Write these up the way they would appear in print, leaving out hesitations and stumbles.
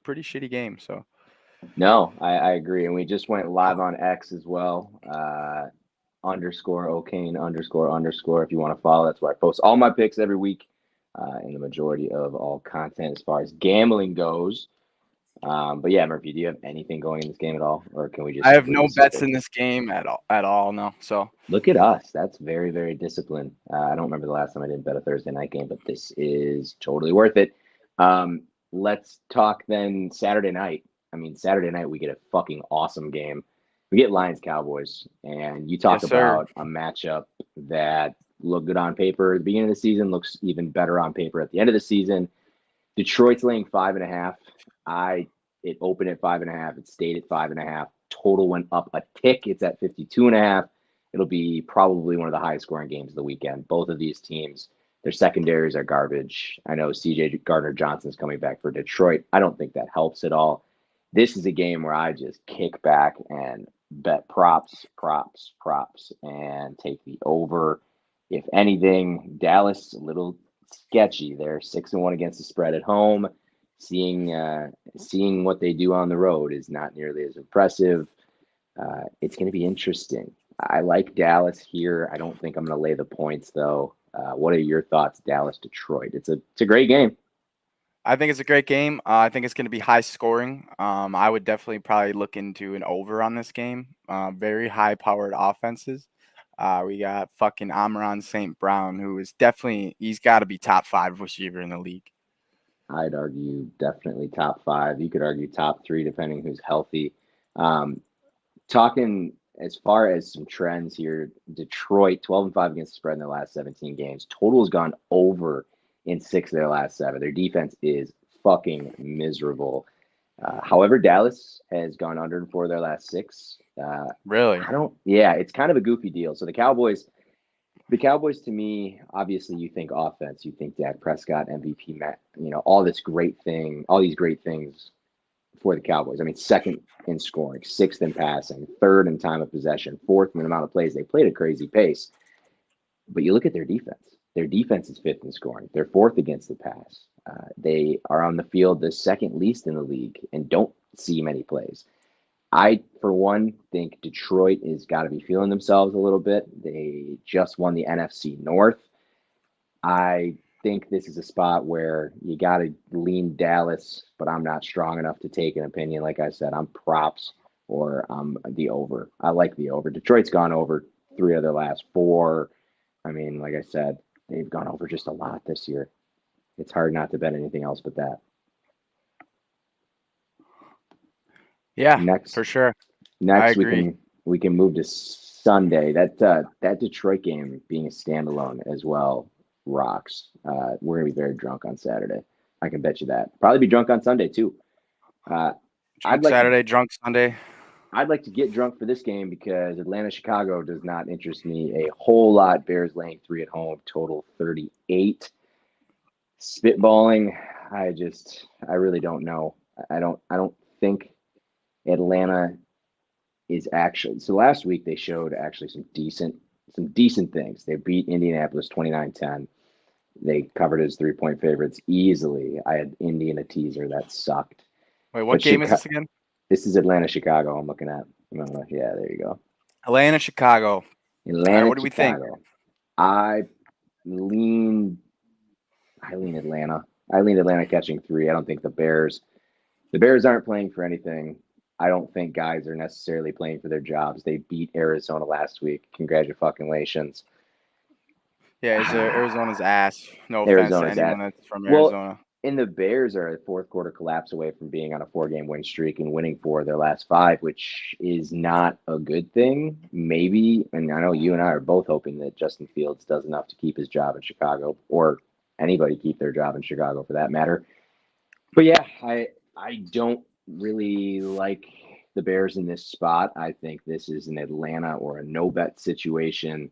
pretty shitty game. So No, I agree. And we just went live on X as well. Underscore O'Kane underscore. If you want to follow, that's where I post all my picks every week, and the majority of all content as far as gambling goes. But yeah, Murphy, do you have anything going in this game at all, or can we I just have completely no skip bets it? in this game at all. At all, no. So Look at us. That's very, very disciplined. I don't remember the last time I did bet a Thursday night game, but this is totally worth it. Let's talk then Saturday night. I mean, Saturday night we get a fucking awesome game. We get Lions Cowboys, and you talk yes, sir. about a matchup that looked good on paper at the beginning of the season, looks even better on paper at the end of the season. Detroit's laying 5.5. It opened at 5.5. It stayed at 5.5. Total went up a tick. It's at 52.5. It'll be probably one of the highest scoring games of the weekend. Both of these teams, their secondaries are garbage. I know CJ Gardner Johnson's coming back for Detroit. I don't think that helps at all. This is a game where I just kick back and bet props, and take the over. If anything, Dallas a little sketchy. They're 6-1 against the spread at home. Seeing what they do on the road is not nearly as impressive. It's going to be interesting. I like Dallas here. I don't think I'm going to lay the points though. What are your thoughts, Dallas Detroit? It's a great game. I think it's a great game. I think it's going to be high scoring. I would definitely probably look into an over on this game. Very high powered offenses. We got fucking Amron St. Brown, who is definitely, he's got to be top 5 receiver in the league. I'd argue definitely top 5. You could argue top 3 depending who's healthy. Um, Talking as far as some trends here, Detroit 12-5 against the spread in their last 17 games. Total has gone over in 6 of their last 7. Their defense is fucking miserable. However, Dallas has gone under in 4 of their last 6. Really? Yeah, it's kind of a goofy deal. So the Cowboys to me, obviously you think offense, you think Dak Prescott, MVP, Matt, all these great things for the Cowboys. I mean, second in scoring, 6th in passing, 3rd in time of possession, 4th in the amount of plays. They played a crazy pace. But you look at their defense. Their defense is 5th in scoring. They're 4th against the pass. They are on the field the 2nd least in the league and don't see many plays. I, for one, think Detroit has got to be feeling themselves a little bit. They just won the NFC North. I think this is a spot where you got to lean Dallas, but I'm not strong enough to take an opinion. Like I said, I'm props or I'm the over. I like the over. Detroit's gone over 3 of their last 4. I mean, like I said, they've gone over just a lot this year. It's hard not to bet anything else but that. Yeah, Next, for sure. I next agree. we can move to Sunday. That Detroit game being a standalone as well rocks. We're gonna be very drunk on Saturday. I can bet you that. Probably be drunk on Sunday too. Uh, I'd Drunk like to Saturday, drunk Sunday. I'd like to get drunk for this game because Atlanta Chicago does not interest me a whole lot. Bears laying 3 at home, total 38. Spitballing, I really don't know. I don't think Atlanta is actually, so last week they showed actually some decent things. They beat Indianapolis 29-10. They covered as 3-point favorites easily. I had Indy in a teaser that sucked. Wait, what But game is this again? this is Atlanta Chicago I'm looking at. Yeah, there you go. Atlanta, Chicago. All right, Atlanta what do we think? Chicago. I lean I lean Atlanta. I lean Atlanta catching 3. I don't think the Bears aren't playing for anything. I don't think guys are necessarily playing for their jobs. They beat Arizona last week. Congratulations. Yeah, it's Arizona's ass. No offense to Arizona's at. anyone that's from Well, Arizona. and the Bears are a fourth quarter collapse away from being on a 4-game win streak and winning 4 of their last 5, which is not a good thing. Maybe, and I know you and I are both hoping that Justin Fields does enough to keep his job in Chicago, or anybody keep their job in Chicago for that matter. But yeah, I don't really like the Bears in this spot. I think this is an Atlanta or a no bet situation.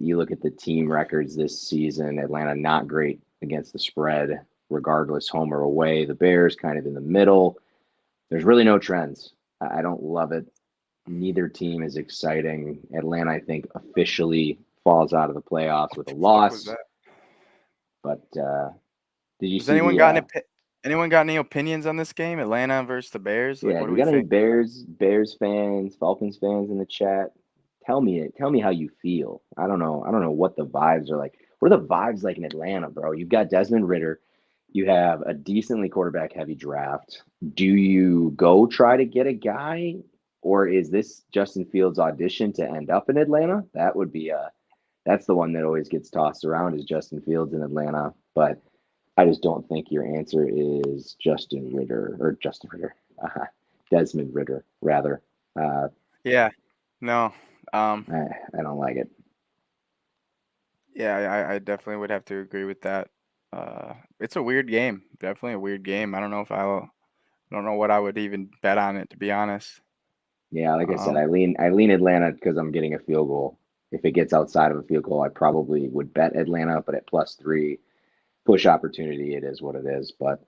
You look at the team records this season, Atlanta not great against the spread, regardless, home or away. The Bears kind of in the middle. There's really no trends. I don't love it. Neither team is exciting. Atlanta, I think, officially falls out of the playoffs with a What the fuck was loss. that? But did you Has see anyone the gotten it? Anyone got any opinions on this game? Atlanta versus the Bears? Like, Yeah, what do do we we got any think? Bears fans, Falcons fans in the chat? Tell me how you feel. I don't know what the vibes are like. What are the vibes like in Atlanta, bro? You've got Desmond Ritter. You have a decently quarterback heavy draft. Do you go try to get a guy, or is this Justin Fields' audition to end up in Atlanta? That would be that's the one that always gets tossed around is Justin Fields in Atlanta. But I just don't think your answer is Justin Ritter, Desmond Ritter, rather. Uh, Yeah, no. Um, I don't like it. yeah, I definitely would have to agree with that. It's a weird game. Definitely a weird game. I don't know if I don't know what I would even bet on it, to be honest. Yeah, like I said, Um, I lean Atlanta because I'm getting a field goal. If it gets outside of a field goal, I probably would bet Atlanta, but at +3, push opportunity, it is what it is. But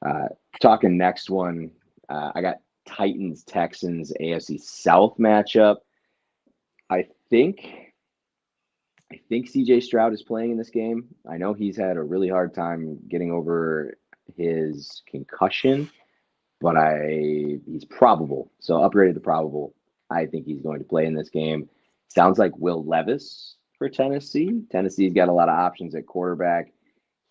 uh, talking next one, I got Titans Texans AFC South matchup. I think I think CJ Stroud is playing in this game. I know he's had a really hard time getting over his concussion, but I he's probable. So upgraded to probable. I think he's going to play in this game. Sounds like Will Levis for Tennessee. Tennessee's got a lot of options at quarterback.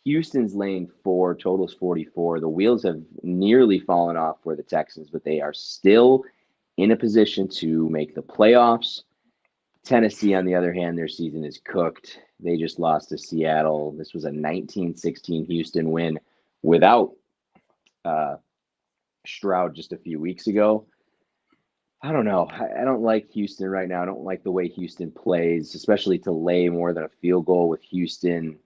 Houston's lane 4, totals 44. The wheels have nearly fallen off for the Texans, but they are still in a position to make the playoffs. Tennessee, on the other hand, their season is cooked. They just lost to Seattle. This was a 19-16 Houston win without uh, Stroud just a few weeks ago. I don't know. I don't like Houston right now. I don't like the way Houston plays, especially to lay more than a field goal with Houston.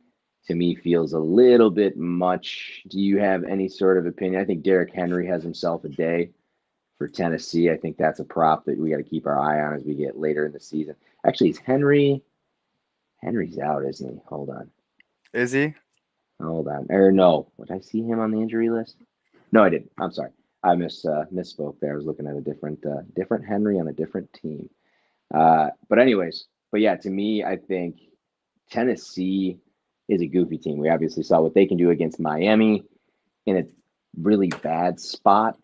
To me, feels a little bit much. Do you have any sort of opinion? I think Derrick Henry has himself a day for Tennessee. I think that's a prop that we got to keep our eye on as we get later in the season. Actually, is Henry? Henry's out, isn't he? Hold on. is he? Hold on. Or no. Would I see him on the injury list? No, I didn't. I'm sorry. I misspoke there. I was looking at a different Henry on a different team. But anyways, but yeah, to me, I think Tennessee is a goofy team. We obviously saw what they can do against Miami in a really bad spot,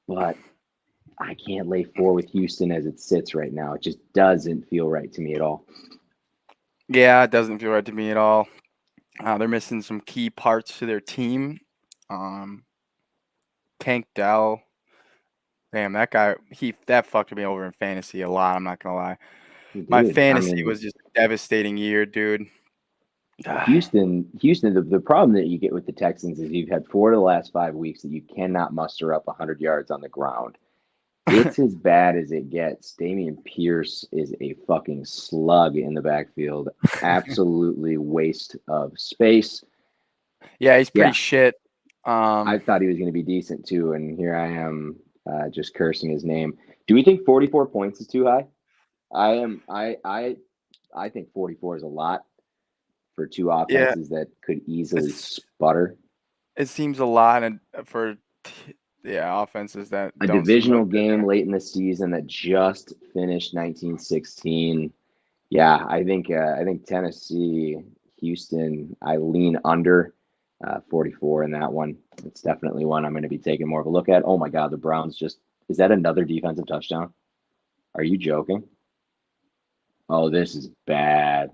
but I can't lay 4 with Houston as it sits right now. It just doesn't feel right to me at all. Yeah, it doesn't feel right to me at all. They're missing some key parts to their team. Um, Tank Dell, damn, that guy, he that fucked me over in fantasy a lot. I'm not gonna lie. My Dude, I fantasy mean, was just a devastating year, dude. Houston, the problem that you get with the Texans is you've had 4 of the last 5 weeks that you cannot muster up 100 yards on the ground. It's as bad as it gets. Damian Pierce is a fucking slug in the backfield. Absolutely waste of space. Yeah, he's pretty Yeah, shit. I Um, thought he was going to be decent too, and here I am just cursing his name. Do we think 44 points is too high? I am. I think 44 is a lot for two yeah, offenses that could easily it's sputter. it seems a lot and for yeah offenses that A don't seem divisional like they're game gonna. late in the season that just finished 1916. Yeah, I think Tennessee, Houston. I lean under 44 in that one. It's definitely one I'm going to be taking more of a look at. Oh my God, the Browns just is that another defensive touchdown? Are you joking? Oh, this is bad.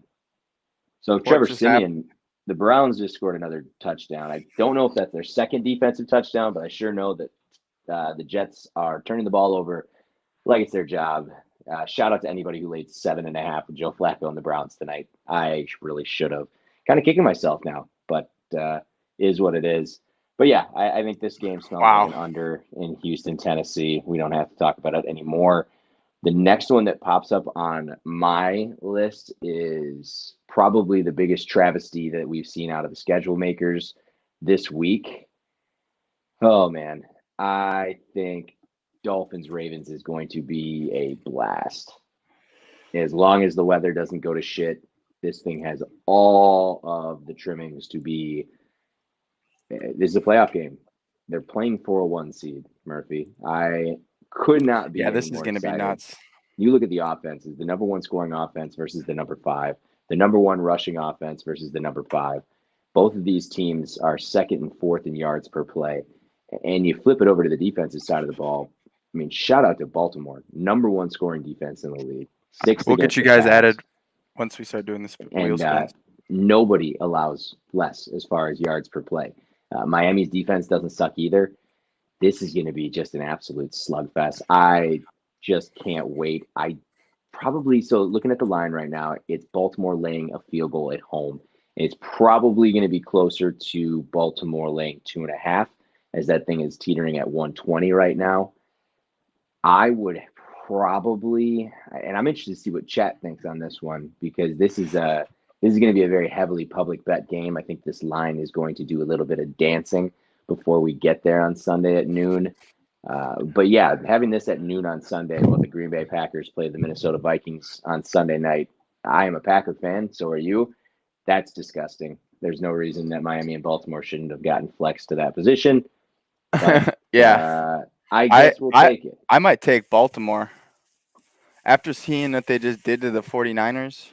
So What Trevor just happened? Simeon, the Browns just scored another touchdown. I don't know if that's their second defensive touchdown, but I sure know that the Jets are turning the ball over like it's their job. Shout out to anybody who laid 7.5 with Joe Flacco and the Browns tonight. I really should have. Kind of kicking myself now, but is what it is. But yeah, I think this game smells like Wow. an under in Houston, Tennessee. We don't have to talk about it anymore. The next one that pops up on my list is probably the biggest travesty that we've seen out of the schedule makers this week. Oh man, I think Dolphins Ravens is going to be a blast. As long as the weather doesn't go to shit, this thing has all of the trimmings to be. This is a playoff game. They're playing for a 1 seed, Murphy. I could not Yeah, be any this is more gonna be excited. nuts. You look at the offenses, the number one scoring offense versus the number 5, the number one rushing offense versus the number 5. Both of these teams are second and fourth in yards per play. And you flip it over to the defensive side of the ball. I mean, shout out to Baltimore, number one scoring defense in the league, sixth We'll get against you the guys pass. added once we start doing the wheel And spins. nobody allows less as far as yards per play. Miami's defense doesn't suck either. This is going to be just an absolute slugfest. I just can't wait. I probably, so looking at the line right now, it's Baltimore laying a field goal at home. It's probably going to be closer to Baltimore laying 2.5, as that thing is teetering at 120 right now. I would probably, and I'm interested to see what chat thinks on this one, because this is going to be a very heavily public bet game. I think this line is going to do a little bit of dancing before we get there on Sunday at noon. But yeah, having this at noon on Sunday while the Green Bay Packers play the Minnesota Vikings on Sunday night, I am a Packer fan, so are you. That's disgusting. There's no reason that Miami and Baltimore shouldn't have gotten flexed to that position, but Yeah, I I guess we'll I take it. I might take Baltimore after seeing what they just did to the 49ers.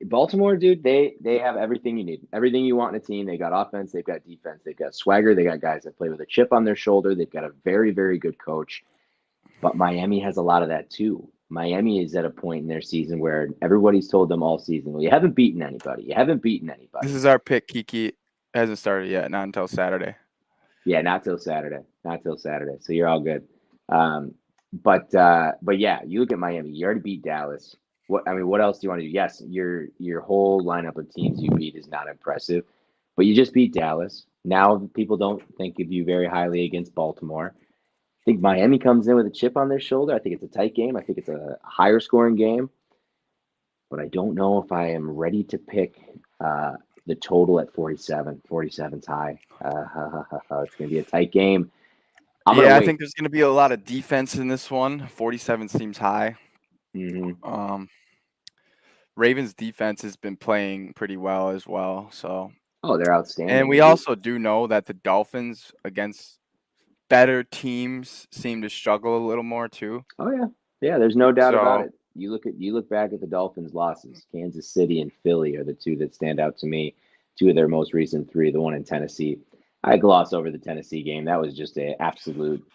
Baltimore, dude, they have everything you need, everything you want in a team. They got offense, they've got defense, they've got swagger, they got guys that play with a chip on their shoulder. They've got a very, very good coach. But Miami has a lot of that too. Miami is at a point in their season where everybody's told them all season, well, you haven't beaten anybody. You haven't beaten This anybody. is our pick. Kiki hasn't started yet, not until Saturday. Yeah, not till Saturday. Not till Saturday. So you're all good. But yeah, you look at Miami. You already beat Dallas. What else do you want to do? Yes, your whole lineup of teams you beat is not impressive, but you just beat Dallas. Now people don't think of you very highly against Baltimore. I think Miami comes in with a chip on their shoulder. I think it's a tight game. I think it's a higher scoring game, but I don't know if I am ready to pick the total at 47. 47's high. It's going to be a tight game. I'm going to Yeah, I wait. think there's going to be a lot of defense in this one. 47 seems high. Mm-hmm. Um, Ravens defense has been playing pretty well as well. So, Oh, they're and outstanding. we also do know that the Dolphins against better teams seem to struggle a little more too. Oh yeah, yeah. There's no doubt about So it. You look back at the Dolphins' losses. Kansas City and Philly are the two that stand out to me. Two of their most recent three. The one in Tennessee. I gloss over the Tennessee game. That was just an absolute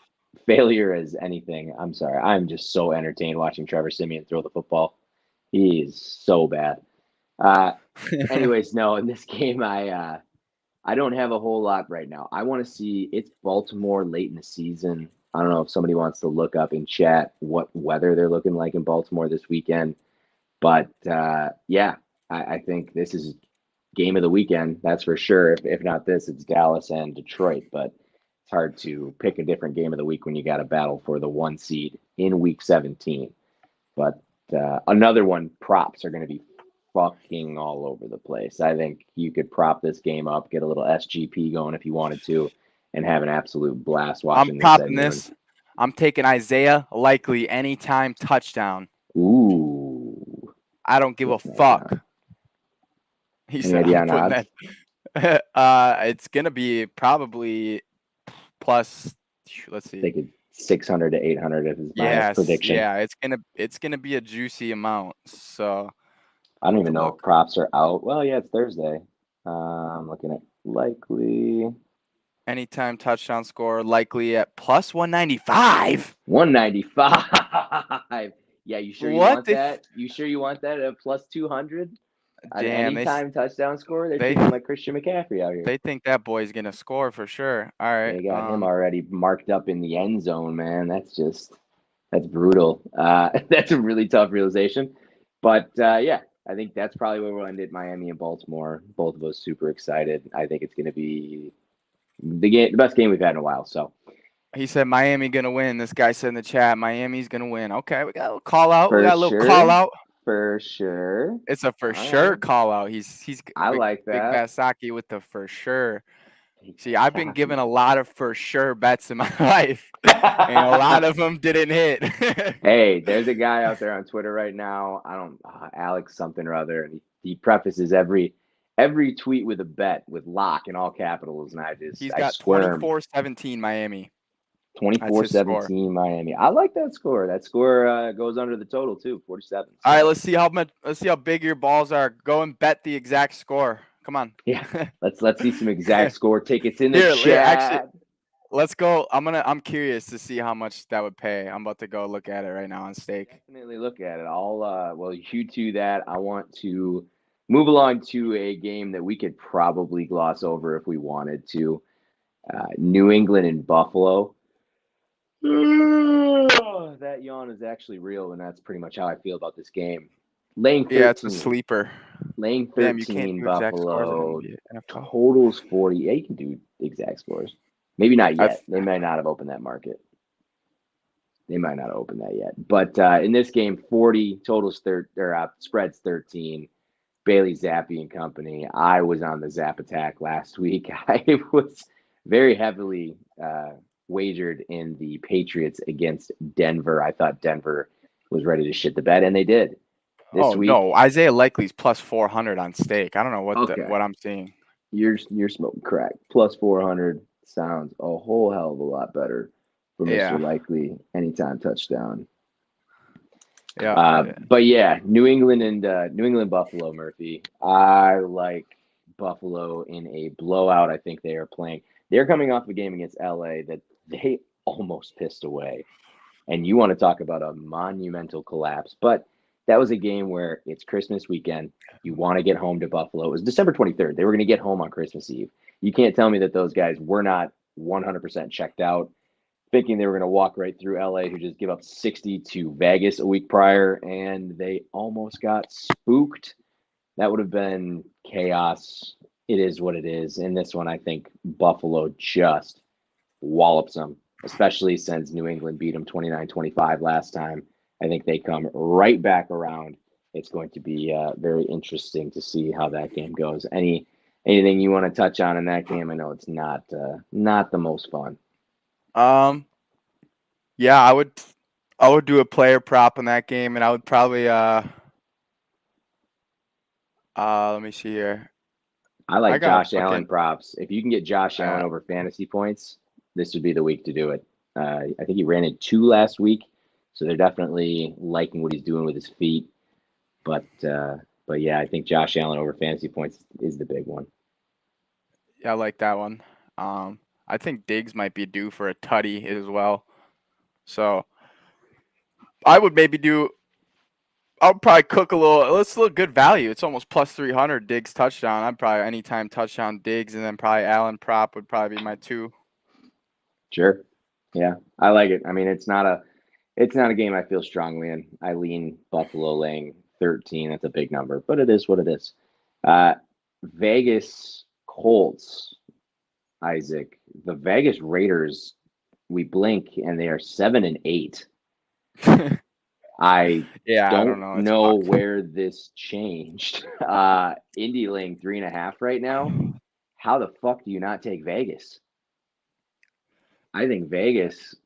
failure as anything. I'm sorry. I'm just so entertained watching Trevor Siemian throw the football. He is so bad. Uh, anyways, no. In this game, I don't have a whole lot right now. I want to see it's Baltimore late in the season. I don't know if somebody wants to look up in chat what weather they're looking like in Baltimore this weekend. But yeah, I think this is game of the weekend. That's for sure. If not this, it's Dallas and Detroit. But it's hard to pick a different game of the week when you got a battle for the 1 seed in week 17. But another one, props are going to be fucking all over the place. I think you could prop this game up, get a little SGP going if you wanted to, and have an absolute blast I'm watching this at propping noon. this. I'm taking Isaiah Likely anytime touchdown. Ooh, I don't give a putting that fuck. down. He Any said idea I'm on putting odds? that. It's gonna be probably plus. Let's I see. think it's 600 to 800 is my Yes, prediction. yeah. It's gonna be a juicy amount. So I don't take a even know if look. props are out. Well, yeah, it's Thursday. I'm looking at likely Anytime touchdown score likely at plus 195. 195. Yeah, you sure you What want the? that? You sure you want that at plus 200? An Damn, anytime touchdown score? They're they treating him like Christian McCaffrey out here. they think that boy's gonna score for sure. All right. They got him already marked up in the end zone, man. That's brutal. That's a really tough realization. But yeah, I think that's probably where we'll end it. Miami and Baltimore, both of us super excited. I think it's going to be the best game we've had in a while. So He said Miami gonna win. This guy said in the chat Miami's gonna win. Okay, we got a little call out. We for got a little call sure, out. for sure. It's a for All sure right, call out. He's I like big that. Basaki with the for sure. Big See, I've been given Saki. a lot of for sure bets in my life, and a lot of them didn't hit. Hey, there's a guy out there on Twitter right now. I don't Alex something or other. He prefaces every tweet with a bet with lock in all capitals, and He's I got squirm. 24-17 Miami. That's his score. 24-17 Miami. I like that score. That score goes under the total too, 47. All right, So let's see how big your balls are. Go and bet the exact score. Come on. Yeah, let's see some exact score tickets in the Here, actually, chat. let's go. I'm curious to see how much that would pay. I'm about to go look at it right now on stake. Definitely look at it. I'll well, you do that. I want to move along to a game that we could probably gloss over if we wanted to. New England and Buffalo. That yawn is actually real, and that's pretty much how I feel about this game. Laying Yeah, it's a 13. sleeper. Laying Damn, you can't 13, do exact scores in Buffalo. NBA, NFL. Totals 40. Yeah, you can do exact scores. Maybe not I yet. They may not have opened that market. They might not open that yet. But in this game, 40 totals, spreads 13. Bailey Zappi and company. I was on the Zap attack last week. I was very heavily wagered in the Patriots against Denver. I thought Denver was ready to shit the bed, and they did. This Oh week, no, Isaiah Likely's plus 400 on stake. I don't know okay, what I'm seeing. you're smoking crack. Plus 400 sounds a whole hell of a lot better for Mr. Yeah, Likely anytime touchdown. yeah, But yeah, New England Buffalo Murphy. I like Buffalo in a blowout. I think they are playing. They're coming off a game against LA that they almost pissed away. And you want to talk about a monumental collapse. But that was a game where it's Christmas weekend. You want to get home to Buffalo. It was December 23rd. They were going to get home on Christmas Eve. You can't tell me that those guys were not 100% checked out, thinking they were going to walk right through LA, who just give up 60 to Vegas a week prior, and they almost got spooked. That would have been chaos. It is what it is. In this one, I think Buffalo just wallops them, especially since New England beat them 29-25 last time. I think they come right back around. It's going to be very interesting to see how that game goes. Anything you want to touch on in that game? I know it's not the most fun. Um, yeah, I would do a player prop in that game, and I would probably let me see here. I I like got Josh Allen fucking props. If you can get Josh uh, Allen over fantasy points, this would be the week to do it. I think he ran in 2 last week, so they're definitely liking what he's doing with his feet. But but yeah, I think Josh Allen over fantasy points is the big one. yeah, I like that one. I think Diggs might be due for a tutty as well. So I would maybe do. I would probably cook a little. Let's look good value. It's almost plus 300 Diggs touchdown. I'd probably anytime touchdown Diggs, and then probably Allen prop would probably be my two. Sure. Yeah, I like it. I mean, it's not a game I feel strongly in. I lean Buffalo laying 13. That's a big number, but it is what it is. Uh, Vegas Colts, Isaac. The Vegas Raiders, we blink and they are 7-8. I Yeah, I don't don't know. It's know fucked. where this changed. Indy laying 3.5 right now. How the fuck do you not take Vegas? I think Vegas,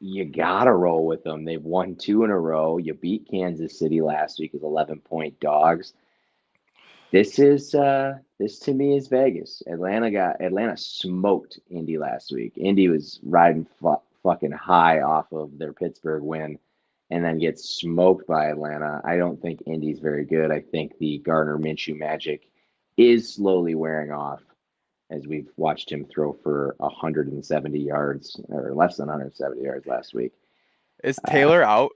you gotta roll with them. They've won 2 in a row. You beat Kansas City last week as 11-point dogs. This to me is Vegas. Atlanta smoked Indy last week. Indy was riding fucking high off of their Pittsburgh win, and then gets smoked by Atlanta. I don't think Indy's very good. I think the Gardner Minshew magic is slowly wearing off as we've watched him throw for 170 yards or less than 170 yards last week. Is Uh, Taylor out?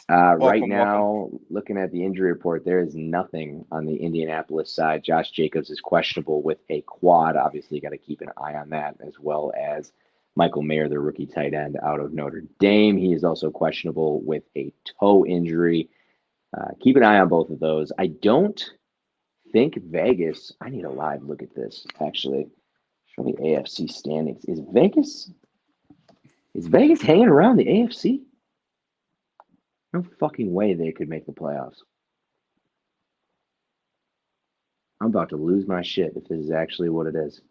right Welcome, welcome. now, looking at the injury report, there is nothing on the Indianapolis side. Josh Jacobs is questionable with a quad. Obviously, got to keep an eye on that, as well as Michael Mayer, the rookie tight end out of Notre Dame. He is also questionable with a toe injury. Keep an eye on both of those. I don't think Vegas. I need a live look at this, actually. Show me AFC standings. Is Vegas hanging around the AFC? No fucking way they could make the playoffs. I'm about to lose my shit if this is actually what it is.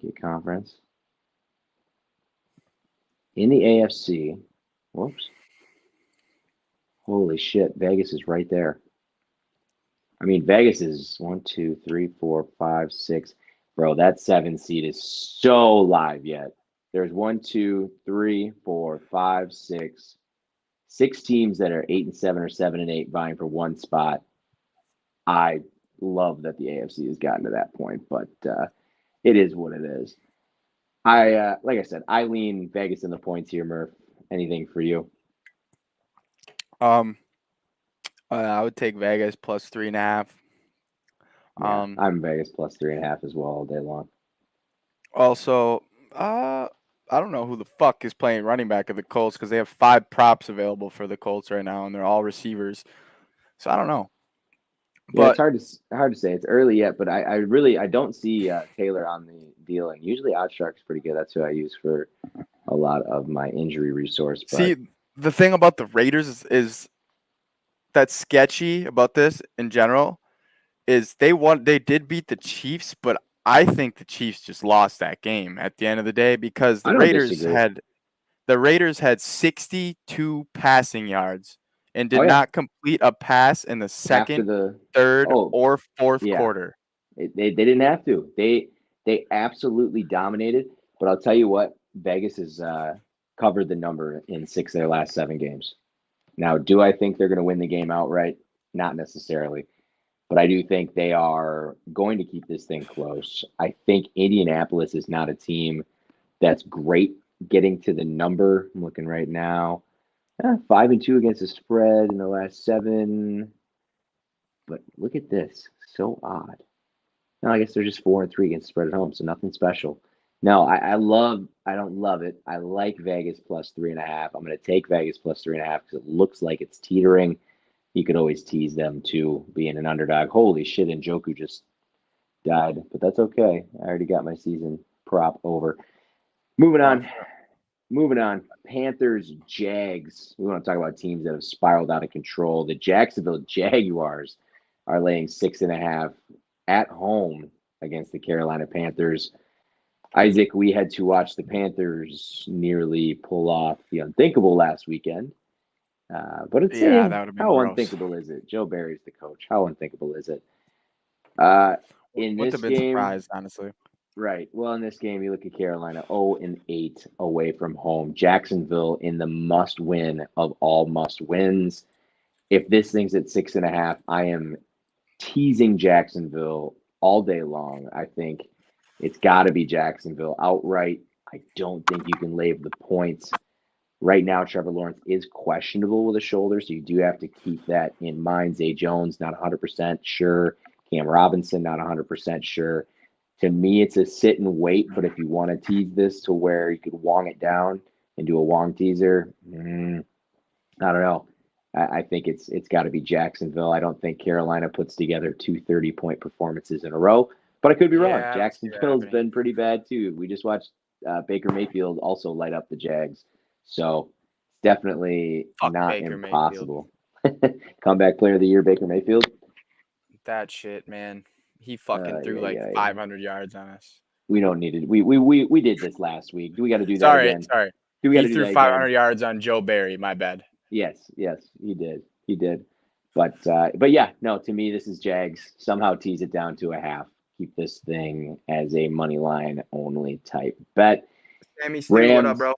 Get conference. In the AFC. Whoops. Holy shit. Vegas is right there. I mean, Vegas is 1, 2, 3, 4, 5, 6. Bro, that 7 seed is so live yet. There's 1, 2, 3, 4, 5, 6. 6 teams that are 8-7 or 7-8 vying for one spot. I love that the AFC has gotten to that point, but it is what it is. Like I said, I lean Vegas in the points here, Murph. Anything for you? Um, I would take Vegas plus 3.5. Yeah, Um, I'm Vegas plus 3.5 as well all day long. Also, uh, I don't know who the fuck is playing running back of the Colts because they have 5 props available for the Colts right now, and they're all receivers. So I don't know, Yeah, it's but hard to say. It's early yet, but I really I don't see Taylor on the deal, and usually OddsShark's pretty good. That's who I use for a lot of my injury resource. But see, the thing about the Raiders is that's sketchy about this in general is they did beat the Chiefs, but I think the Chiefs just lost that game at the end of the day because I don't disagree. the Raiders had 62 passing yards and Oh did yeah, not complete a pass in the after second, the third, oh or fourth yeah, quarter. they didn't have to. They absolutely dominated. But I'll tell you what, Vegas has covered the number in 6 of their last 7 games. Now, do I think they're going to win the game outright? Not necessarily. But I do think they are going to keep this thing close. I think Indianapolis is not a team that's great getting to the number. I'm looking right now. 5-2 against the spread in the last 7. But look at this. So odd. No, I guess they're just 4-3 against the spread at home, so nothing special. No, I don't love it. I like Vegas plus 3.5. I'm going to take Vegas plus 3.5 because it looks like it's teetering. You could always tease them too, being an underdog. Holy shit, Njoku just died, but that's okay. I already got my season prop over. Moving Oh, on. Moving on. Panthers, Jags. We want to talk about teams that have spiraled out of control. The Jacksonville Jaguars are laying 6.5 at home against the Carolina Panthers. Isaac, we had to watch the Panthers nearly pull off the unthinkable last weekend. But it's yeah, saying, that would have been how gross. unthinkable is it? Joe Barry's the coach. How unthinkable is it? Uh, in Wouldn't this have been game, surprised, honestly. right. Well, in this game, you look at Carolina 0-8 away from home. Jacksonville in the must win of all must wins. If this thing's at 6.5, I am teasing Jacksonville all day long. I think it's got to be Jacksonville outright. I don't think you can lay the points. Right now, Trevor Lawrence is questionable with a shoulder, so you do have to keep that in mind. Zay Jones, not 100% sure. Cam Robinson, not 100% sure. To me, it's a sit and wait, but if you want to tease this to where you could wong it down and do a wong teaser, I don't know. I think it's got to be Jacksonville. I don't think Carolina puts together 2 30-point performances in a row, but I could be wrong. Yeah, I don't see that Jacksonville's happening. been pretty bad too. We just watched Baker Mayfield also light up the Jags, so it's definitely Fuck not Baker Mayfield. impossible. Comeback player of the year, Baker Mayfield. That shit, man. He fucking threw Yeah, like yeah. 500 yards on us. We don't need it. We did this last week. Do we got to do that Sorry, again? sorry. Do we got He to do threw that 500 again? yards on Joe Barry. My bad. Yes, he did. He did. But yeah, no, to me this is Jags. Somehow tease it down to a half. Keep this thing as a money line only type bet. Sammy Stu, what up, Rams, bro?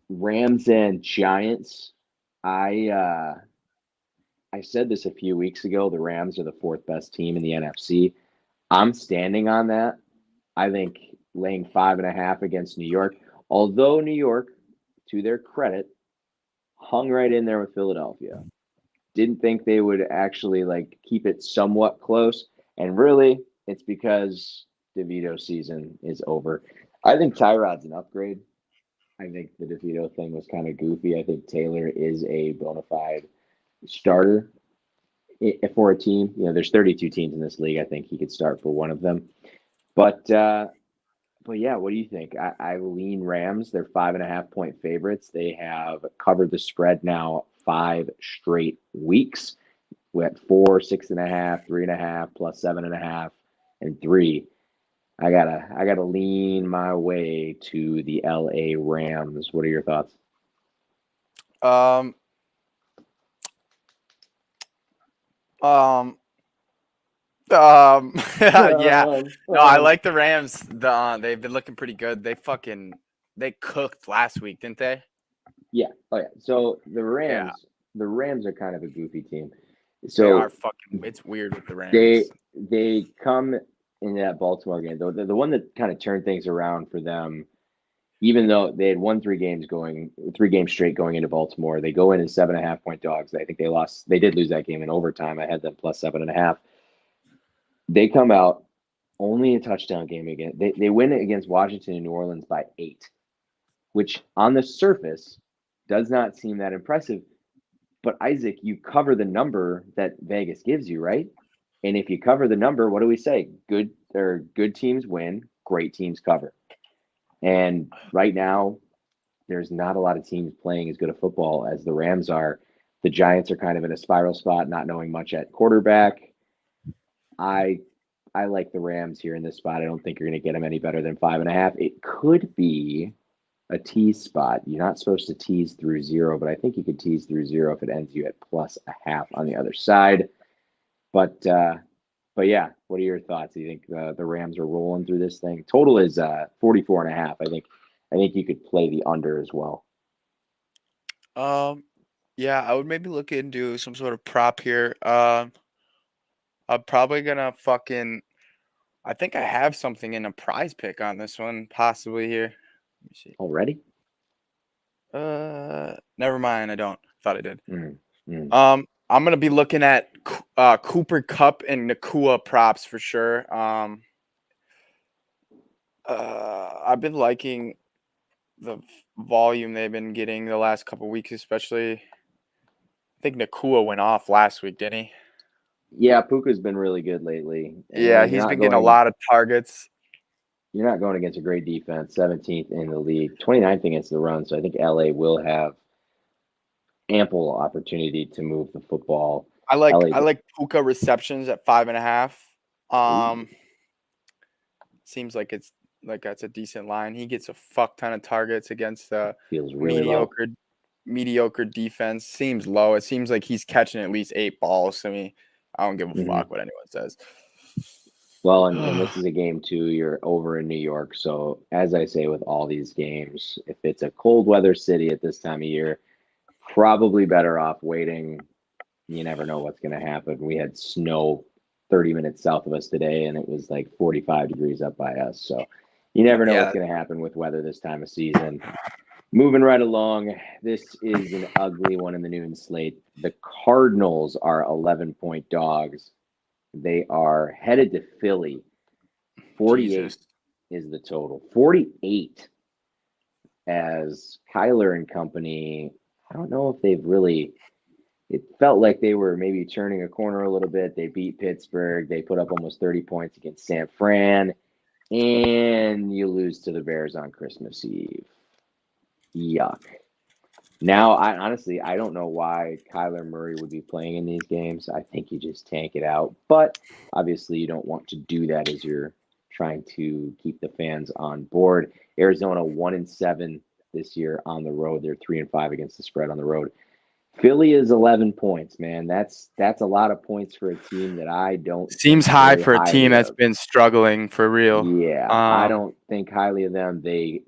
Rams and Giants. I uh I said this a few weeks ago. The Rams are the fourth best team in the NFC. I'm standing on that. I think laying 5.5 against New York, although New York, to their credit, hung right in there with Philadelphia. Didn't think they would actually like keep it somewhat close. And really, it's because DeVito's season is over. I think Tyrod's an upgrade. I think the DeVito thing was kind of goofy. I think Taylor is a bona fide starter for a team. You know, there's 32 teams in this league. I think he could start for one of them. But but yeah, what do you think? I lean Rams. They're 5.5-point favorites. They have covered the spread now 5 straight weeks. We had 4, 6.5, 3.5, plus 7.5, and 3. I gotta lean my way to the LA Rams. What are your thoughts? Um, um, yeah. Um, No, I um, like the Rams. They've been looking pretty good. They cooked last week, didn't they? yeah. Oh yeah. So Yeah. The Rams are kind of a goofy team. They are So fucking. It's weird with the they Rams. they come in that Baltimore game. The one that kind of turned things around for them, even though they had won 3 games straight going into Baltimore, they go in as 7.5 point dogs. I think they lost. They did lose that game in overtime. I had them plus 7.5. They come out only a touchdown game again. They win against Washington and New Orleans by 8, which on the surface does not seem that impressive. But Isaac, you cover the number that Vegas gives you, right? And if you cover the number, what do we say? Good teams win, great teams cover. And right now, there's not a lot of teams playing as good a football as the Rams are. The Giants are kind of in a spiral spot, not knowing much at quarterback. I I like the Rams here in this spot. I don't think you're going to get them any better than 5.5. It could be a tease spot. You're not supposed to tease through 0, but I think you could tease through 0 if it ends you at plus a half on the other side. But but yeah, what are your thoughts? Do you think the Rams are rolling through this thing? Total is 44.5. I think you could play the under as well. Um, yeah, I would maybe look into some sort of prop here. I'm probably gonna fucking. I think I have something in a prize pick on this one, possibly here. Let me see. Already? Never mind. I don't. Thought I did. Mm, mm. I'm gonna be looking at Cooper Cup and Nakua props for sure. I've been liking the volume they've been getting the last couple weeks, especially. I think Nakua went off last week, didn't he? Yeah, Puka's been really good lately, Yeah, and he's been getting a lot of targets. you're not going against a great defense, 17th in the league, 29th against the run. So I think LA will have ample opportunity to move the football. I like LA, I like Puka receptions at 5.5. ooh, Seems like it's like that's a decent line. He gets a fuck ton of targets against the feels really low. mediocre mediocre defense. Seems low. It seems like he's catching at least 8 balls to me. I don't give a Hmm. fuck what anyone says. Well, and this is a game too. You're over in New York, so as I say with all these games, if it's a cold weather city at this time of year, probably better off waiting. You never know what's going to happen. We had snow 30 minutes south of us today, and it was like 45 degrees up by us. So you never know what's Yeah, going to happen with weather this time of season. Moving right along, this is an ugly one in the noon slate. The Cardinals are 11-point dogs. They are headed to Philly. 48 Jesus. is the total. 48 as Kyler and company. I don't know if they've really. It felt like they were maybe turning a corner a little bit. They beat Pittsburgh. They put up almost 30 points against San Fran. And you lose to the Bears on Christmas Eve. Yuck. Now, I don't know why Kyler Murray would be playing in these games. I think you just tank it out. But obviously, you don't want to do that as you're trying to keep the fans on board. Arizona 1-7 this year on the road. They're 3-5 against the spread on the road. Philly is 11 points, man. That's a lot of points for a team that I don't Seems think high very for a team highly that's of. been struggling for real. Yeah, I don't think highly of them. They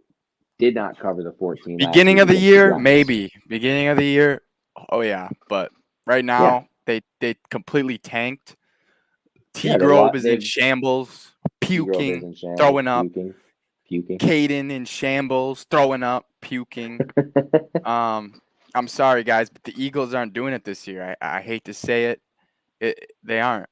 did not cover the 14 last Beginning week of the against the year, Giants. maybe. Beginning of the year, oh yeah. But right Yeah, now, they completely tanked. T yeah, Grove is in they've shambles, T Grove is puking, in shambles, throwing up. puking. Caden in shambles, throwing up, puking. Um, I'm sorry, guys, but the Eagles aren't doing it this year. I hate to say it. They aren't.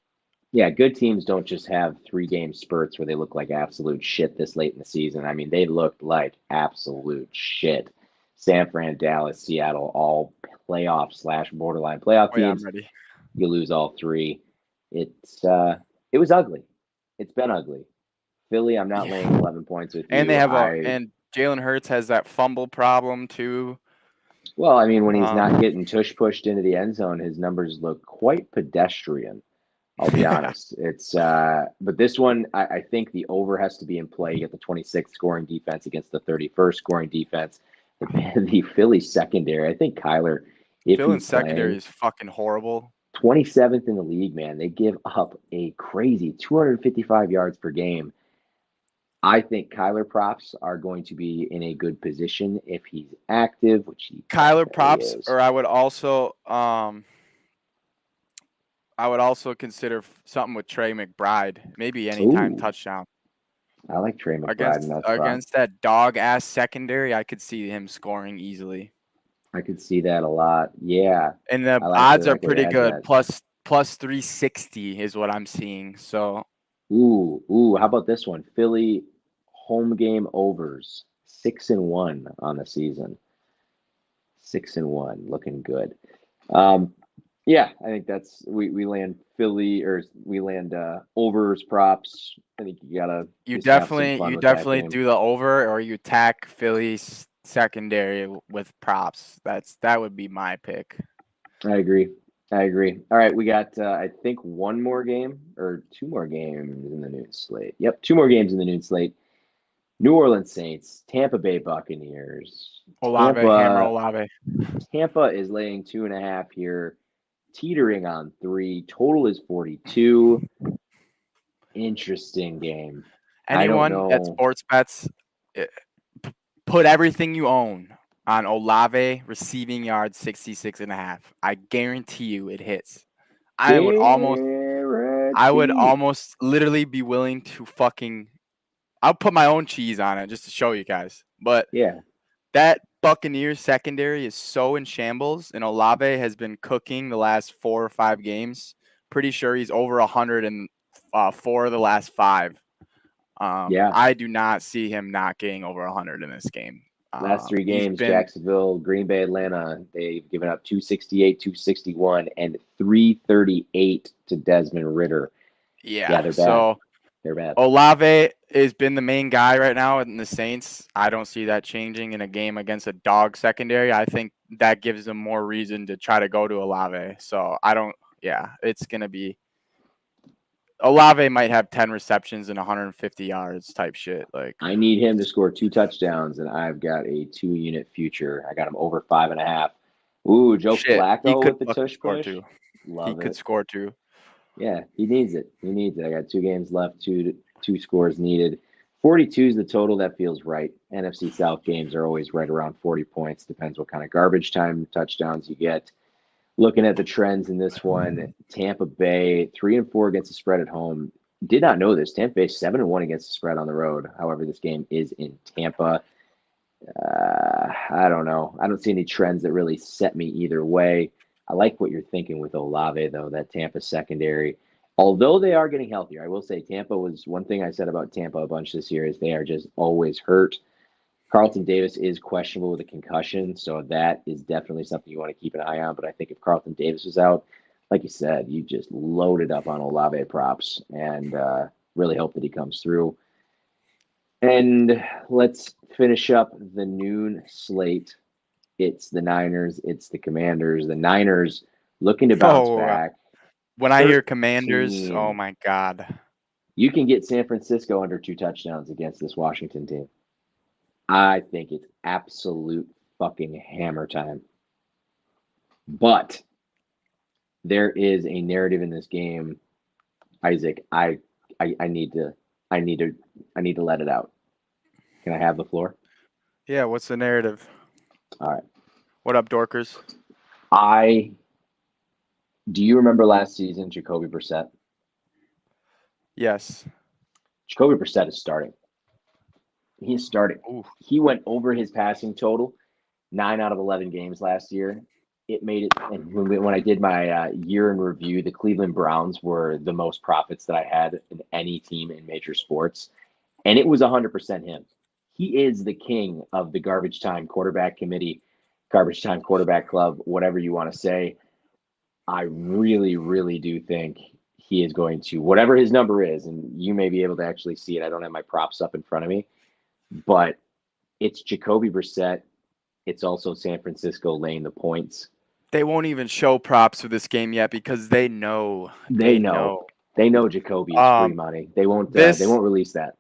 Yeah, good teams don't just have 3 game spurts where they look like absolute shit this late in the season. I mean, they looked like absolute shit. San Fran, Dallas, Seattle, all playoff slash borderline playoff Oh yeah, I'm teams. ready. You lose all 3. It's it was ugly. It's been ugly. Philly, I'm not laying Yeah, 11 points with and they you. have a I and Jalen Hurts has that fumble problem too. Well, I mean, when he's not Um, getting tush pushed into the end zone, his numbers look quite pedestrian. I'll be yeah, honest. It's but this one, I think the over has to be in play. You get the 26th scoring defense against the 31st scoring defense. The Philly secondary. I think Kyler, if Phil in he's secondary playing, is fucking horrible. 27th in the league, man. They give up a crazy 255 yards per game. I think Kyler props are going to be in a good position if he's active, which he Kyler definitely props, is. or I would also I would also consider something with Trey McBride, maybe anytime Ooh, touchdown I like Trey McBride in against that spot. against that dog ass secondary. I could see him scoring easily, I could see that a lot. Yeah, and the I odds are like where your pretty head's good. at. Plus 360 is what I'm seeing. So Ooh. How about this one? Philly home game overs 6-1 on the season. 6-1, looking good. Um, yeah, I think that's we land Philly or we land overs props. I think you gotta just have some fun you with that definitely game. do the over, or you tack Philly's secondary with props. That would be my pick. I agree. I agree. All right, we got I think one more game or two more games in the noon slate. Yep, two more games in the noon slate. New Orleans Saints, Tampa Bay Buccaneers. Olave, hammer Tampa Olave. Tampa is laying 2.5 here, teetering on 3. Total is 42. Interesting game. I don't Anyone at know. sports bets, eh, put everything you own on Olave receiving yards 66 and a half. I guarantee you it hits. I would Guaranteed. almost literally be willing to fucking I'll put my own cheese on it just to show you guys. But Yeah, that Buccaneers secondary is so in shambles, and Olave has been cooking the last 4 or 5 games. Pretty sure he's over 100 in 4 of the last 5. yeah. I do not see him not getting over 100 in this game. Last three He's games, been, Jacksonville, Green Bay, Atlanta, they've given up 268, 261, and 338 to Desmond Ritter. Yeah, yeah. they're bad. So They're bad. Olave has been the main guy right now in the Saints. I don't see that changing in a game against a dog secondary. I think that gives them more reason to try to go to Olave. So I don't. Yeah, it's gonna be Olave might have 10 receptions and 150 yards type shit. Like I need him to score 2 touchdowns, and I've got a 2 unit future. I got him over 5.5. Ooh, Joe shit, he Flacco could with the fucking tush score push. too. He Love could it. score too. Yeah, he needs it. He needs it. I got 2 games left, two scores needed. 42 is the total. That feels right. NFC South games are always right around 40 points. Depends what kind of garbage time touchdowns you get. Looking at the trends in this one, Tampa Bay 3-4 against the spread at home. Did not know this. Tampa Bay 7-1 against the spread on the road. However, this game is in Tampa. I don't know. I don't see any trends that really set me either way. I like what you're thinking with Olave, though, that Tampa secondary. Although they are getting healthier, I will say Tampa was one thing I said about Tampa a bunch this year is they are just always hurt. Carlton Davis is questionable with a concussion, so that is definitely something you want to keep an eye on. But I think if Carlton Davis is out, like you said, you just loaded up on Olave props and really hope that he comes through. And let's finish up the noon slate. It's the Niners, it's the Commanders. The Niners looking to bounce Oh, back. when I hear Commanders, oh 13. my god. You can get San Francisco under 2 touchdowns against this Washington team. I think it's absolute fucking hammer time. But there is a narrative in this game, Isaac. I need to I need to I need to let it out. Can I have the floor? Yeah, what's the narrative? All right. What up, Dorkers? I do you remember last season, Jacoby Brissett? Yes. Jacoby Brissett is starting. He's starting. Ooh. He went over his passing total 9 out of 11 games last year. It made it. And when I did my year in review, the Cleveland Browns were the most profits that I had in any team in major sports, and it was 100% him. He is the king of the garbage time quarterback committee, garbage time quarterback club, whatever you want to say. I really, really do think he is going to, whatever his number is, and you may be able to actually see it. I don't have my props up in front of me, but it's Jacoby Brissett. It's also San Francisco laying the points. They won't even show props for this game yet because they know. They They know. know. They know Jacoby is free Um, money. They won't. They this won't release that.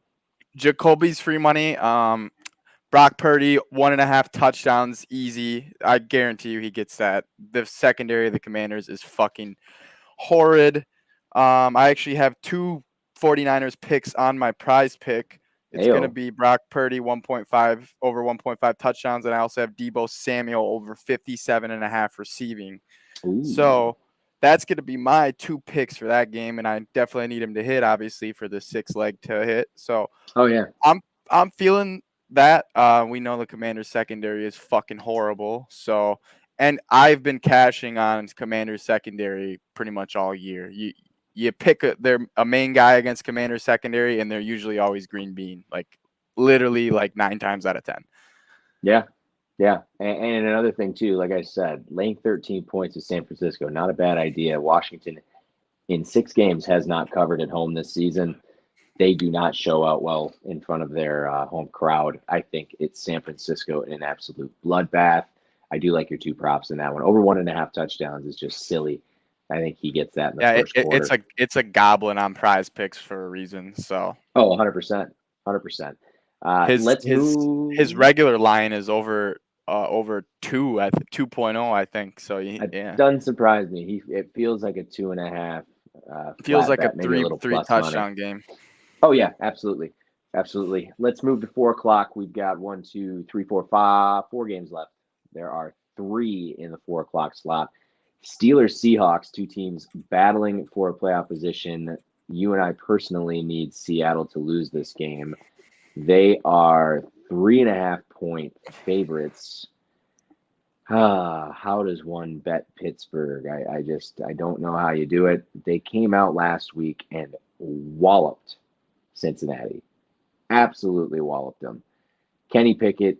Jacoby's free money. Brock Purdy 1.5 touchdowns easy. I guarantee you he gets that. The secondary of the Commanders is fucking horrid. I actually have two 49ers picks on my prize pick. It's going to Ayo. be Brock Purdy 1.5 over 1.5 touchdowns, and I also have Debo Samuel over 57 and a half receiving. Ooh. So that's going to be my 2 picks for that game, and I definitely need him to hit, obviously, for the 6 leg to hit. So Oh yeah, I'm feeling that. We know the Commanders secondary is fucking horrible. So, and I've been cashing on Commanders secondary pretty much all year. You pick a main guy against Commanders secondary, and they're usually always green bean, like literally like 9 times out of 10. yeah, yeah. And another thing too, like I said, laying 13 points to San Francisco, not a bad idea. Washington in 6 games has not covered at home this season. They do not show out well in front of their home crowd. I think it's San Francisco in an absolute bloodbath. I do like your 2 props in that one. Over 1.5 touchdowns is just silly. I think he gets that in the Yeah, first quarter. it's a goblin on Prize Picks for a reason. So Oh, 100%. 100%. his Let's his his move. regular line is over 2.0, I think. So It yeah, doesn't surprise me. It feels like a 2.5 feels flat like a bet, maybe a three little three plus money. touchdown game. Oh yeah, absolutely, absolutely. Let's move to 4 o'clock. We've got 4 games left. There are 3 in the 4 o'clock slot. Steelers, Seahawks, 2 teams battling for a playoff position. You and I personally need Seattle to lose this game. They are 3.5 point favorites. How does one bet Pittsburgh? I don't know how you do it. They came out last week and walloped Cincinnati. Absolutely walloped them. Kenny Pickett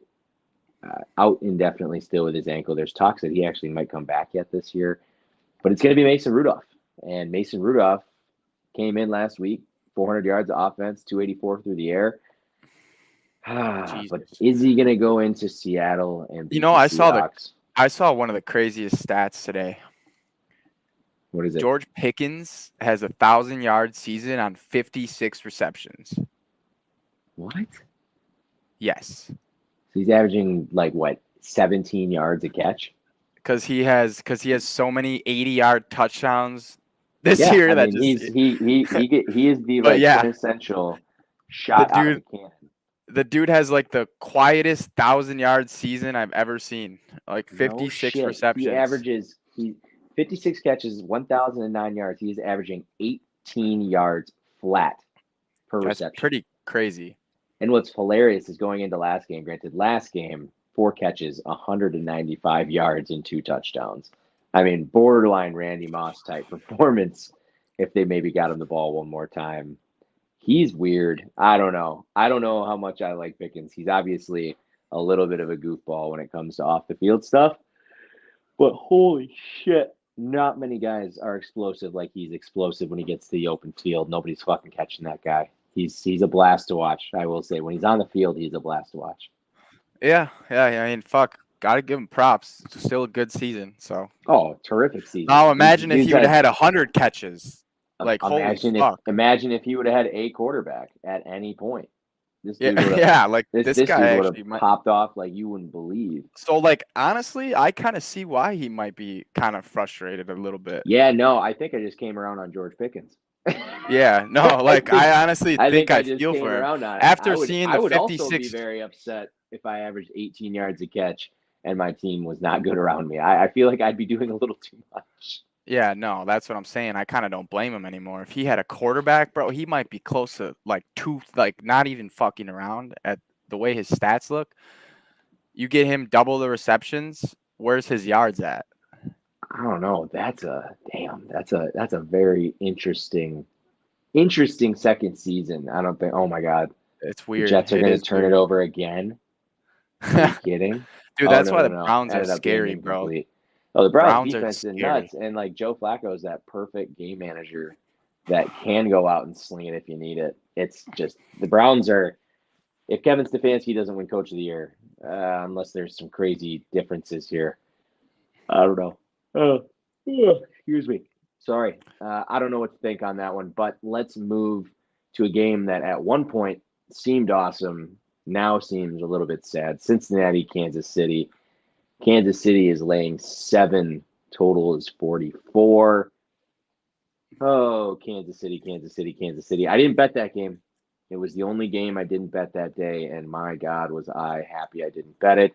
out indefinitely still with his ankle. There's talks that he actually might come back yet this year, but it's going to be Mason Rudolph. And Mason Rudolph came in last week, 400 yards of offense, 284 through the air. But Jesus. is he going to go into Seattle and You beat know, the Seahawks? I saw one of the craziest stats today. What is it? George Pickens has 1,000 yard season on 56 receptions. What? Yes, So he's averaging like what, 17 yards a catch? because he has so many 80-yard touchdowns this Yeah, year I that mean just. he is the But like yeah, quintessential the shot out of dude a cannon. the dude has like the quietest 1,000 yard season I've ever seen. Like No 56 shit. He receptions. averages he 56 catches, 1,009 yards. He's averaging 18 yards flat per That's reception. pretty crazy. And what's hilarious is going into last game, granted, last game, 4 catches, 195 yards, and 2 touchdowns. I mean, borderline Randy Moss type performance if they maybe got him the ball one more time. He's weird. I don't know. I don't know how much I like Pickens. He's obviously a little bit of a goofball when it comes to off the field stuff. But holy shit, not many guys are explosive like he's explosive when he gets to the open field. Nobody's fucking catching that guy. He's a blast to watch. I will say when he's on the field, he's a blast to watch. Yeah. I mean, fuck. Gotta give him props. It's still a good season. So Oh, terrific season. now He's imagine if he's he would have had had 100 catches. Like holy fuck. imagine if he would have had a quarterback at any point. This Yeah, dude would have yeah. Like this this guy dude would have actually might. popped off like you wouldn't believe. So like honestly, I kind of see why he might be kind of frustrated a little bit. Yeah, no, I think I just came around on George Pickens. Yeah, no, like I honestly I think think I I just feel came for him around on it. after seeing I the would also be 56. very upset if I averaged 18 yards a catch and my team was not good around me. I feel like I'd be doing a little too much. Yeah, no, that's what I'm saying. I kind of don't blame him anymore. If he had a quarterback, bro, he might be close to like like not even fucking around at the way his stats look. You get him double the receptions. Where's his yards at? I don't know. That's a damn. That's a very interesting second season. I don't think. Oh my god, It's the weird. Jets are It going to is turn it weird. over again. Are you kidding? Dude, Oh that's no why no the no! Browns are Ended up being scary, bro. incomplete. Oh, the Browns Browns are defense is scary. nuts, and like Joe Flacco is that perfect game manager that can go out and sling it if you need it. It's just the Browns are. If Kevin Stefanski doesn't win Coach of the Year, unless there's some crazy differences here, I don't know. Excuse me. Sorry. I don't know what to think on that one, but let's move to a game that at one point seemed awesome, now seems a little bit sad. Cincinnati, Kansas City. Kansas City is laying 7. Total is 44. Oh, Kansas City, Kansas City, Kansas City. I didn't bet that game. It was the only game I didn't bet that day, and my God, was I happy I didn't bet it.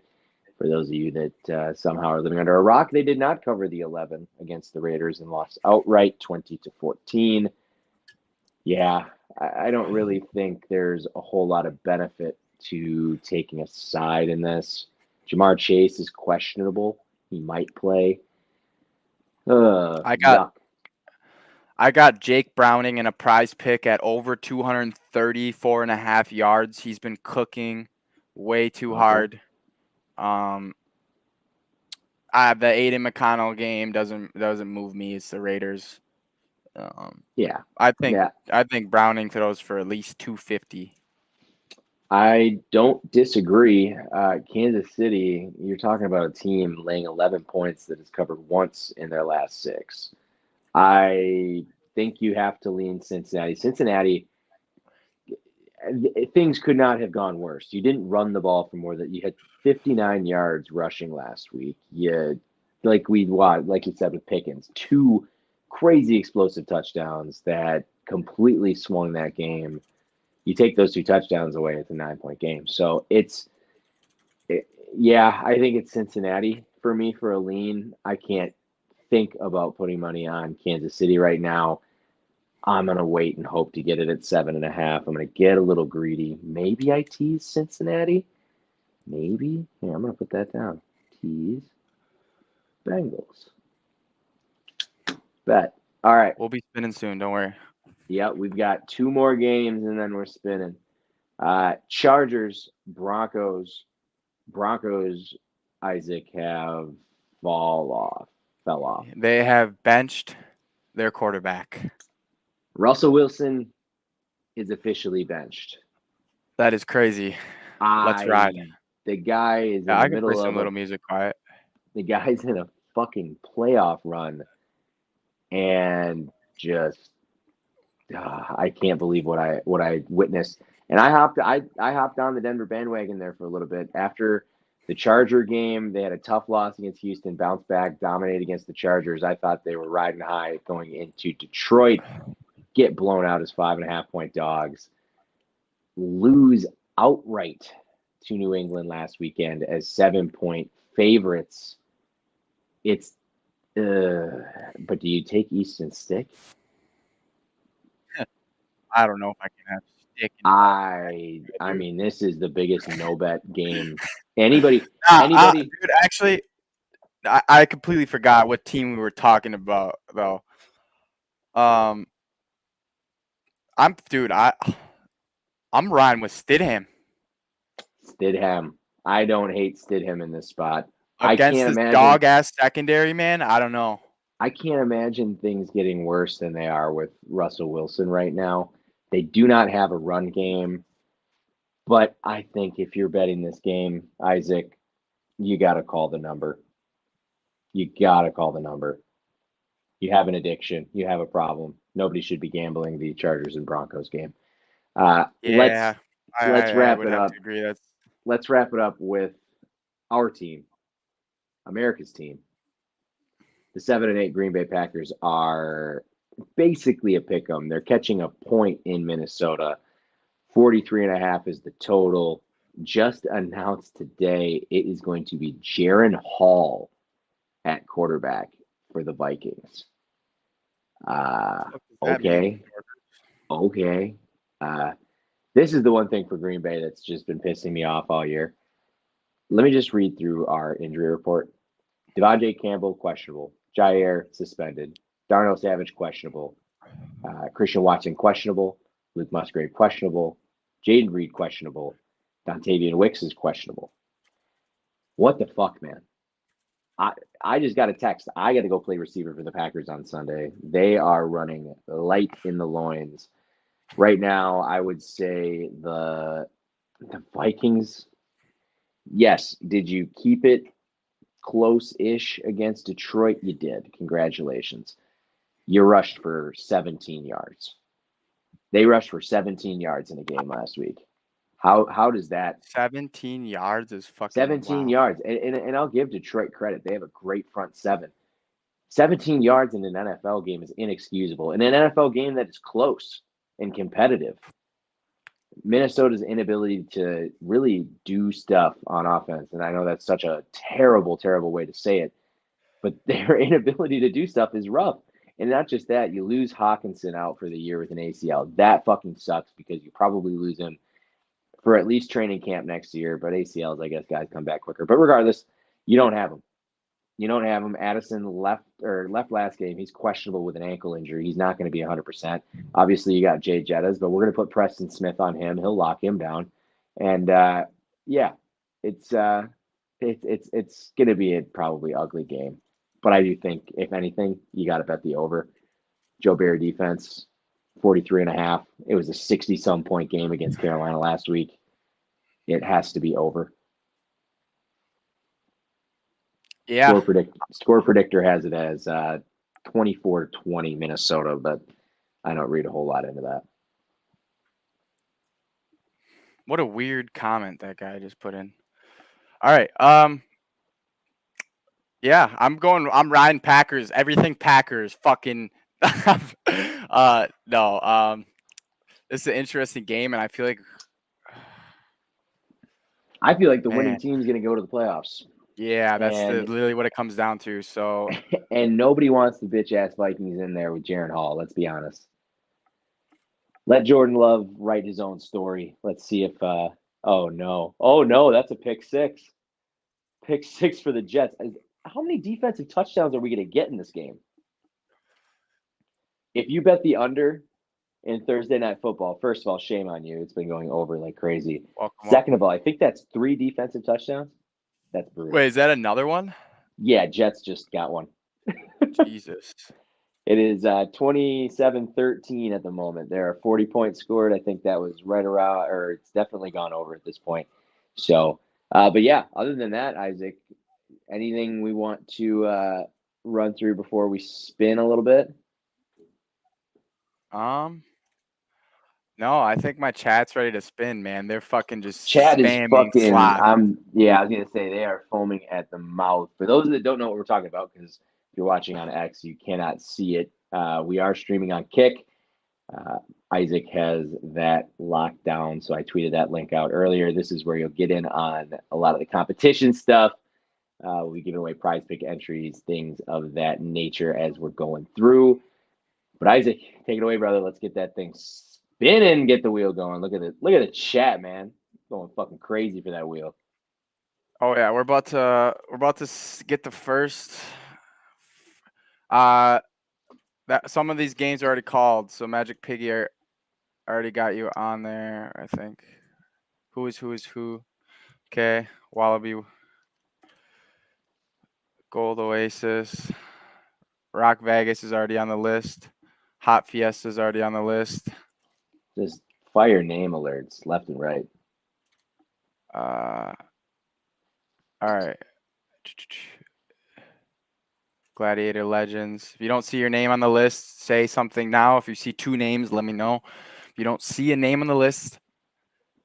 For those of you that somehow are living under a rock, they did not cover the 11 against the Raiders and lost outright 20-14. Yeah, I don't really think there's a whole lot of benefit to taking a side in this. Jamar Chase is questionable. He might play. I got Yuck. I got Jake Browning in a prize pick at over 234.5 yards. He's been cooking way too Okay. hard. Um, the Aiden McConnell game doesn't move me. It's the Raiders. Um, Yeah. I think Yeah. I think Browning throws for at least 250. I don't disagree. Kansas City, you're talking about a team laying 11 points that has covered once in their last six. I think you have to lean Cincinnati. Cincinnati, things could not have gone worse. You didn't run the ball for more than you had 59 yards rushing last week. You, like you said with Pickens, two crazy explosive touchdowns that completely swung that game. You take those two touchdowns away, it's a 9-point game. So yeah, I think it's Cincinnati for me for a lean. I can't think about putting money on Kansas City right now. I'm gonna wait and hope to get it at 7.5. I'm gonna get a little greedy. Maybe I tease Cincinnati. Maybe. Yeah, I'm gonna put that down. Tease Bengals. Bet. All right. We'll be spinning soon. Don't worry. Yeah, we've got two more games and then we're spinning. Chargers, Broncos. Broncos, Izik have fell off. They have benched their quarterback. Russell Wilson is officially benched. That is crazy. Let's ride. The guy is Yeah, in the I can play middle some of little music quiet. the guy's in a fucking playoff run and just I can't believe what I witnessed. And I hopped on the Denver bandwagon there for a little bit after the Charger game. They had a tough loss against Houston, bounced back, dominate against the Chargers. I thought they were riding high going into Detroit, get blown out as 5.5-point dogs, lose outright to New England last weekend as 7-point favorites. It's but do you take Easton Stick? I don't know if I can have stick in I dude. mean, this is the biggest no bet game. Anybody, Nah, anybody, dude, actually, I completely forgot what team we were talking about though. Um, dude, I'm riding with Stidham Stidham. I don't hate Stidham in this spot. I against can't this imagine. dog ass secondary, man. I don't know. I can't imagine things getting worse than they are with Russell Wilson right now. They do not have a run game, but I think if you're betting this game, Izik, you got to call the number. You got to call the number. You have an addiction. You have a problem. Nobody should be gambling the Chargers and Broncos game. Uh, let's Yeah, I, let's I, I wrap would it have to up. agree. That's Let's wrap it up with our team, America's team. The 7-8 Green Bay Packers are basically a pick 'em. They're catching a point in Minnesota. 43.5 is the total. Just announced today it is going to be Jaron Hall at quarterback for the Vikings. what does that mean? Okay. Okay. Uh, this is the one thing for Green Bay that's just been pissing me off all year. Let me just read through our injury report. Devontae Campbell, questionable. Jair, suspended. Darnell Savage, questionable. Christian Watson, questionable. Luke Musgrave, questionable. Jaden Reed, questionable. Dontavian Wicks is questionable. What the fuck, man? I just got a text. I got to go play receiver for the Packers on Sunday. They are running light in the loins. Right now, I would say the Vikings. Yes, did you keep it close-ish against Detroit? You did. Congratulations. You rushed for 17 yards. They rushed for 17 yards in a game last week. How does that 17 yards is fucking 17 wow. yards? And I'll give Detroit credit. They have a great front seven. 17 yards in an NFL game is inexcusable. In an NFL game that is close and competitive, Minnesota's inability to really do stuff on offense, and I know that's such a terrible, terrible way to say it, but their inability to do stuff is rough. And not just that, you lose Hawkinson out for the year with an ACL. That fucking sucks because you probably lose him for at least training camp next year. But ACLs, I guess, guys come back quicker. But regardless, you don't have him. You don't have him. Addison left last game. He's questionable with an ankle injury. He's not going to be 100%. Obviously, you got Jay Jettas, but we're going to put Preston Smith on him. He'll lock him down. And yeah, it's it's going to be a probably ugly game. But I do think, if anything, you got to bet the over. Joe Barry defense, 43.5. It was a 60-some point game against Carolina last week. It has to be over. Yeah. Score predictor has it as 24-20 Minnesota, but I don't read a whole lot into that. What a weird comment that guy just put in. All right. Yeah, I'm riding Packers. Everything Packers. Fucking no. This is an interesting game and I feel like I feel like the winning man, team is going to go to the playoffs, yeah, that's and literally what it comes down to. So and nobody wants the bitch ass Vikings in there with Jaron Hall. Let's be honest. Let Jordan Love write his own story. Let's see if. Oh no, that's a pick six. Pick six for the Jets. How many defensive touchdowns are we going to get in this game? If you bet the under in Thursday Night Football, first of all, shame on you. It's been going over like crazy. welcome, Second of welcome. all, I think that's 3 defensive touchdowns. That's Wait, brutal. is that another one? Yeah, Jets just got one. Jesus. It is 27-13 at the moment. There are 40 points scored. I think that was right around, or it's definitely gone over at this point. So, but yeah, other than that, Isaac, anything we want to run through before we spin a little bit? Um, no, I think my chat's ready to spin, man. They're fucking just Chad is spamming fucking. slots. Yeah, I was gonna say they are foaming at the mouth. For those that don't know what we're talking about, because if you're watching on X, you cannot see it. We are streaming on Kick. Uh, Isaac has that locked down, so I tweeted that link out earlier. This is where you'll get in on a lot of the competition stuff. We'll be giving away prize pick entries, things of that nature as we're going through. But Isaac, take it away, brother. Let's get that thing spinning, get the wheel going. Look at it. Look at the chat, man. Going fucking crazy for that wheel. Oh yeah, get the first. Uh, that some of these games are already called, so Magic Piggy already got you on there. I think. Who? Okay, Wallaby, Gold Oasis, Rock Vegas is already on the list. Hot Fiesta is already on the list. Just fire name alerts left and right. Uh, all right. Gladiator Legends. If you don't see your name on the list, say something now. If you see two names, let me know. If you don't see a name on the list,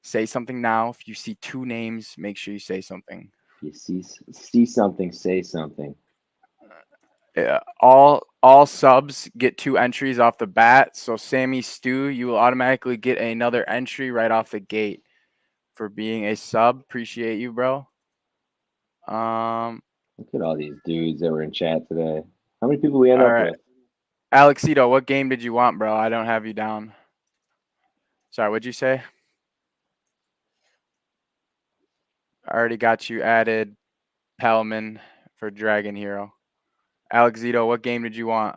say something now. If you see two names, make sure you say something. If you see something, say something. Yeah, all subs get two entries off the bat. So Sammy Stew, you will automatically get another entry right off the gate for being a sub. Appreciate you, bro. Look at all these dudes that were in chat today. How many people we end All up right. with? Alexito, what game did you want, bro? I don't have you down. Sorry, what'd you say? I already got you added. Pellman for Dragon Hero. Alexito, what game did you want?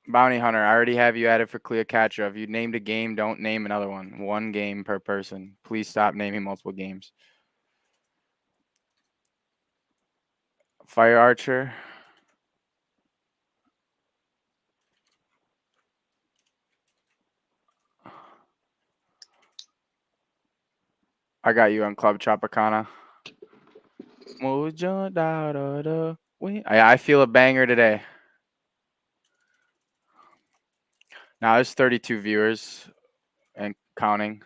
Bounty Hunter, I already have you added for Cleopatra. If you named a game, don't name another one. One game per person. Please stop naming multiple games. Fire Archer. I got you on Club Tropicana. I feel a banger today. Now there's 32 viewers and counting.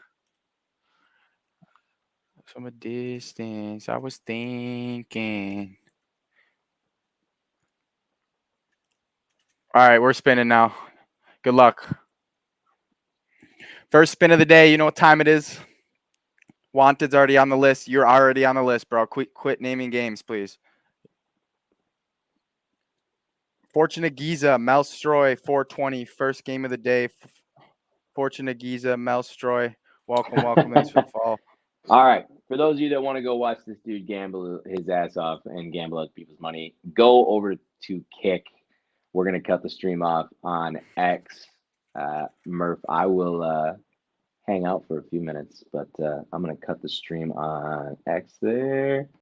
From a distance, I was thinking. All right, we're spinning now. Good luck. First spin of the day. You know what time it is? Wanted's already on the list. You're already on the list, bro. Quit naming games, please. Fortune Giza, Melstroy, 420. First game of the day. Fortune Giza, Melstroy. Welcome. Thanks for the fall. All right. For those of you that want to go watch this dude gamble his ass off and gamble other people's money, go over to Kick. We're gonna cut the stream off on X. Murph, I will hang out for a few minutes, but I'm gonna cut the stream on X there.